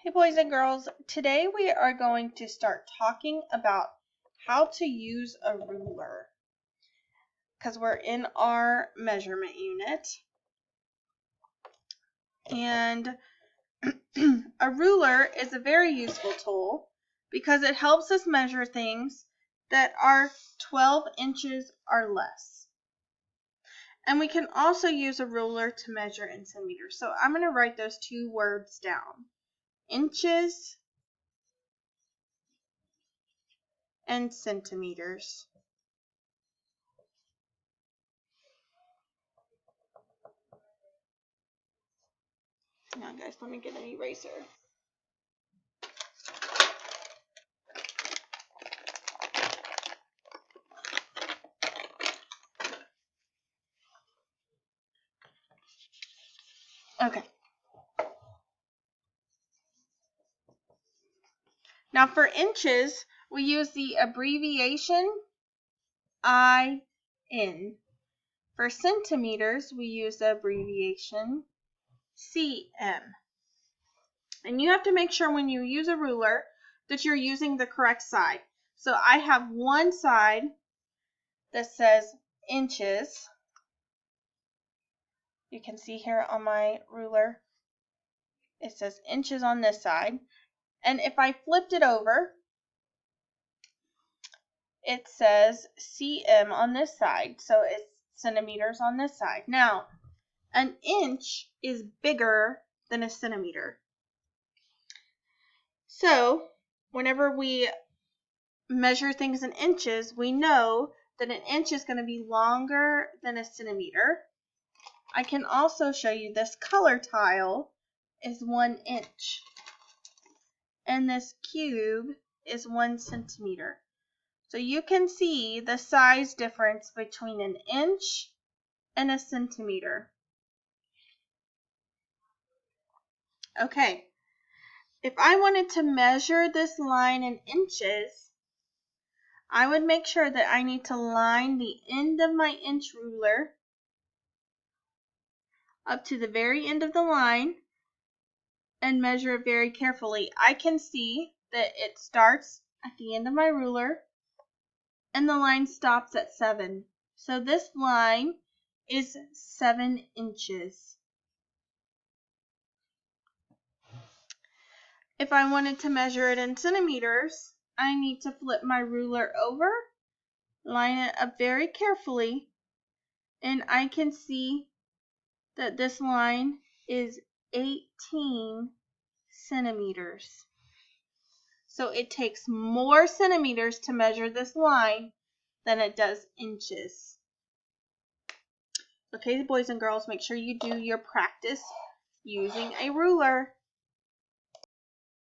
Hey boys and girls, today we are going to start talking about how to use a ruler because we're in our measurement unit. And a ruler is a very useful tool because it helps us measure things that are 12 inches or less. And we can also use a ruler to measure in centimeters. So I'm going to write those two words down: inches and centimeters. Hang on guys, let me get an eraser. Okay. Now for inches, we use the abbreviation IN. For centimeters, we use the abbreviation CM. And you have to make sure when you use a ruler that you're using the correct side. So I have one side that says inches. You can see here on my ruler, it says inches on this side. And if I flipped it over, it says cm on this side, so it's centimeters on this side. Now, an inch is bigger than a centimeter. So, whenever we measure things in inches, we know that an inch is going to be longer than a centimeter. I can also show you this color tile is 1 inch, and this cube is 1 centimeter. So you can see the size difference between an inch and a centimeter. Okay, if I wanted to measure this line in inches, I would make sure that I need to line the end of my inch ruler up to the very end of the line and measure it very carefully. I can see that it starts at the end of my ruler and the line stops at 7. So this line is 7 inches. If I wanted to measure it in centimeters, I need to flip my ruler over, line it up very carefully, and I can see that this line is 18 centimeters. So it takes more centimeters to measure this line than it does inches. Okay, boys and girls, make sure you do your practice using a ruler.